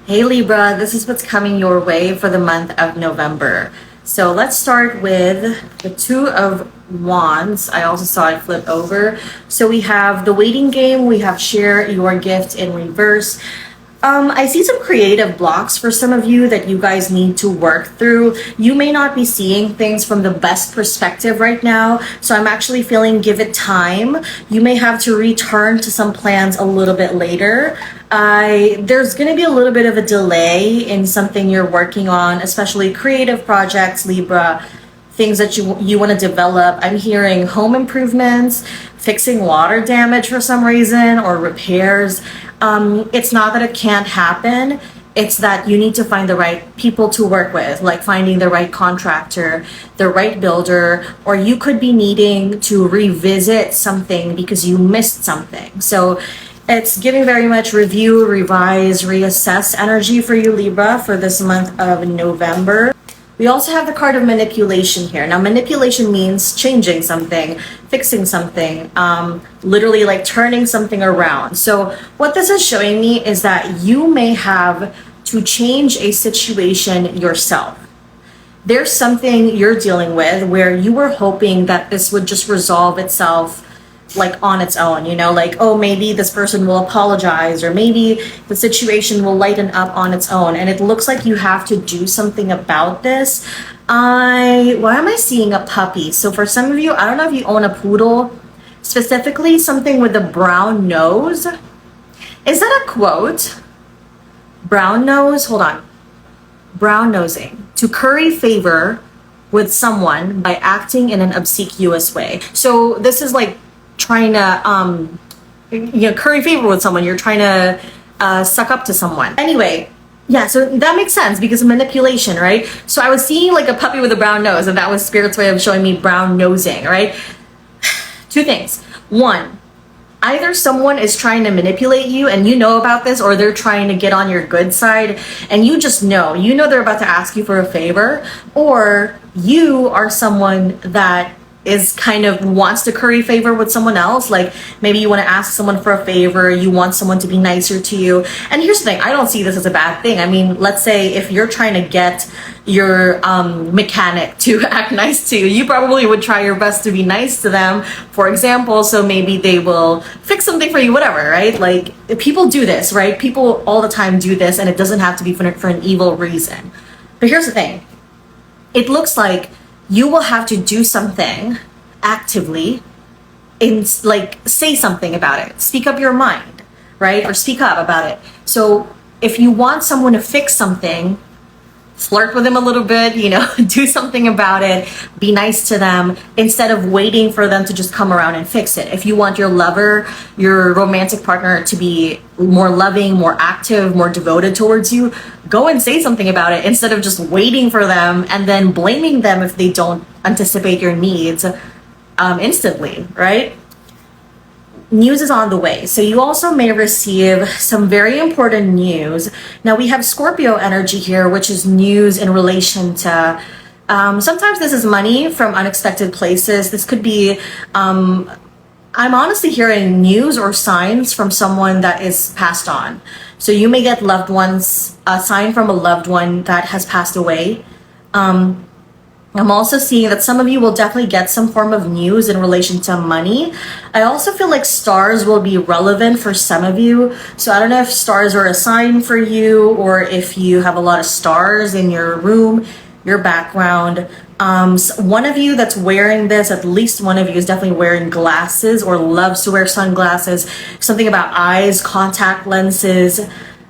Hey Libra, this is what's coming your way for the month of November. So let's start with the Two of Wands. I also saw it flip over. So we have the waiting game, we have share your gift in reverse. I see some creative blocks for some of you that you guys need to work through. You may not be seeing things from the best perspective right now, so I'm actually feeling give it time. You may have to return to some plans a little bit later. There's going to be a little bit of a delay in something you're working on, especially creative projects, Libra, things that you want to develop. I'm hearing home improvements, fixing water damage for some reason, or repairs. It's not that it can't happen. It's that you need to find the right people to work with, like finding the right contractor, the right builder, or you could be needing to revisit something because you missed something. So it's giving very much review, revise, reassess energy for you, Libra, for this month of November. We also have the card of manipulation here. Now, manipulation means changing something, fixing something, literally like turning something around. So what this is showing me is that you may have to change a situation yourself. There's something you're dealing with where you were hoping that this would just resolve itself like on its own, like, oh, maybe this person will apologize, or maybe the situation will lighten up on its own, and it looks like you have to do something about this. Why am I seeing a puppy? So for some of you, I don't know if you own a poodle, specifically something with a brown nose. Is that a quote? Brown nose, hold on. Brown nosing. To curry favor with someone by acting in an obsequious way. So this is like trying to curry favor with someone. You're trying to suck up to someone. Anyway, yeah, so that makes sense because of manipulation, right? So I was seeing like a puppy with a brown nose, and that was Spirit's way of showing me brown nosing, right? Two things. One, either someone is trying to manipulate you and you know about this, or they're trying to get on your good side and you just know they're about to ask you for a favor, or you are someone that is kind of wants to curry favor with someone else. Like maybe you want to ask someone for a favor, you want someone to be nicer to you. And here's the thing, I don't see this as a bad thing. I mean, let's say if you're trying to get your mechanic to act nice to you, you probably would try your best to be nice to them, for example, so maybe they will fix something for you, whatever, right? Like people do this, right? People all the time do this, and it doesn't have to be for an evil reason. But here's the thing, it looks like you will have to do something actively, like say something about it, speak up your mind, right? Or speak up about it. So if you want someone to fix something, flirt with them a little bit, do something about it, be nice to them instead of waiting for them to just come around and fix it. If you want your lover, your romantic partner to be more loving, more active, more devoted towards you, go and say something about it instead of just waiting for them and then blaming them if they don't anticipate your needs instantly, right? News is on the way. So you also may receive some very important news. Now we have Scorpio energy here, which is news in relation to, sometimes this is money from unexpected places. This could be, I'm honestly hearing news or signs from someone that is passed on. So you may get loved ones, a sign from a loved one that has passed away. I'm also seeing that some of you will definitely get some form of news in relation to money. I also feel like stars will be relevant for some of you. So I don't know if stars are a sign for you, or if you have a lot of stars in your room, your background. One of you that's wearing this, at least one of you is definitely wearing glasses or loves to wear sunglasses. Something about eyes, contact lenses.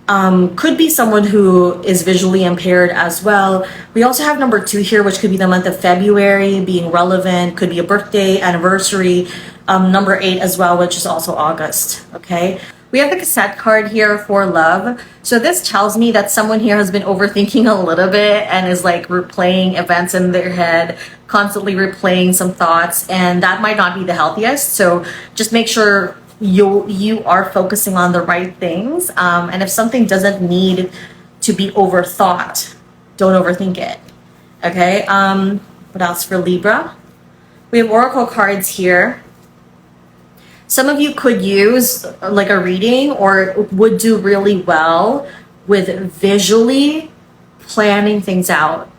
Could be someone who is visually impaired as well. We also have number 2 here, which could be the month of February being relevant, could be a birthday, anniversary. Number 8 as well, which is also August, okay? We have the cassette card here for love. So this tells me that someone here has been overthinking a little bit and is like replaying events in their head, constantly replaying some thoughts, and that might not be the healthiest. So just make sure you are focusing on the right things, and if something doesn't need to be overthought, don't overthink it, okay? What else for Libra? We have oracle cards here. Some of you could use like a reading, or would do really well with visually planning things out,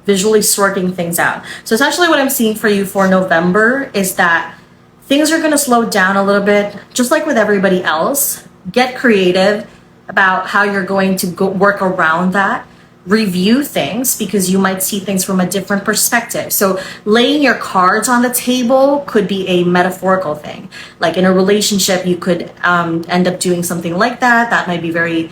visually sorting things out. So essentially what I'm seeing for you for November is that things are going to slow down a little bit, just like with everybody else. Get creative about how you're going to work around that. Review things because you might see things from a different perspective. So laying your cards on the table could be a metaphorical thing. Like in a relationship, you could end up doing something like that. That might be very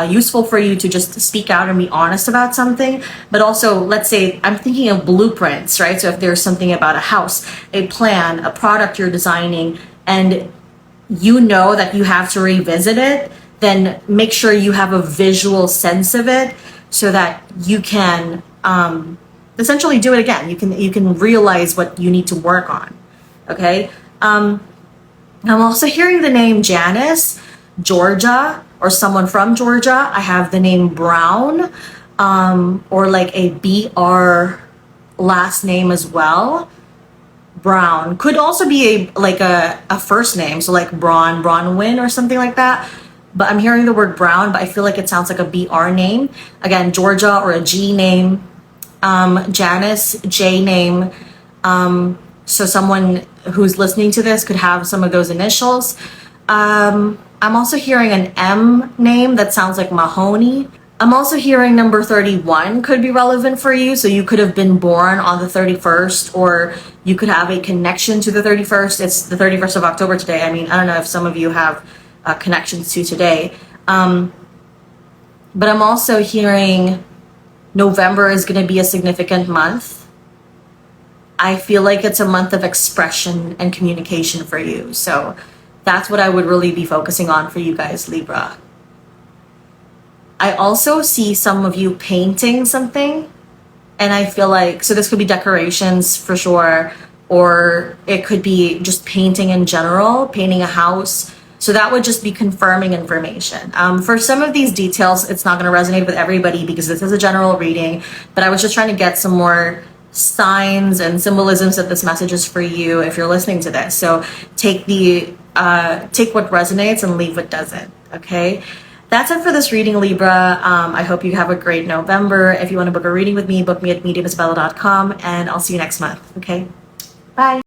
useful for you to just speak out and be honest about something. But also, let's say I'm thinking of blueprints, right? So if there's something about a house, a plan, a product you're designing, and you know that you have to revisit it, then make sure you have a visual sense of it so that you can essentially do it again. You can realize what you need to work on. Okay. I'm also hearing the name Janice, Georgia, or someone from Georgia. I have the name Brown, or like a BR last name as well. Brown could also be a first name, so like Bronwyn or something like that. But I'm hearing the word Brown, but I feel like it sounds like a BR name. Again, Georgia or a G name. Janice, J name. So someone who's listening to this could have some of those initials. I'm also hearing an M name that sounds like Mahoney. I'm also hearing number 31 could be relevant for you. So you could have been born on the 31st, or you could have a connection to the 31st. It's the 31st of October today. I mean, I don't know if some of you have connections to today. But I'm also hearing November is going to be a significant month. I feel like it's a month of expression and communication for you. So that's what I would really be focusing on for you guys, Libra. I also see some of you painting something. And I feel like, so this could be decorations for sure, or it could be just painting in general, painting a house. So that would just be confirming information. For some of these details, it's not going to resonate with everybody because this is a general reading, but I was just trying to get some more signs and symbolisms that this message is for you if you're listening to this. So take what resonates and leave what doesn't, okay? That's it for this reading, Libra. I hope you have a great November. If you want to book a reading with me, book me at mediumisabella.com, and I'll see you next month, okay? Bye.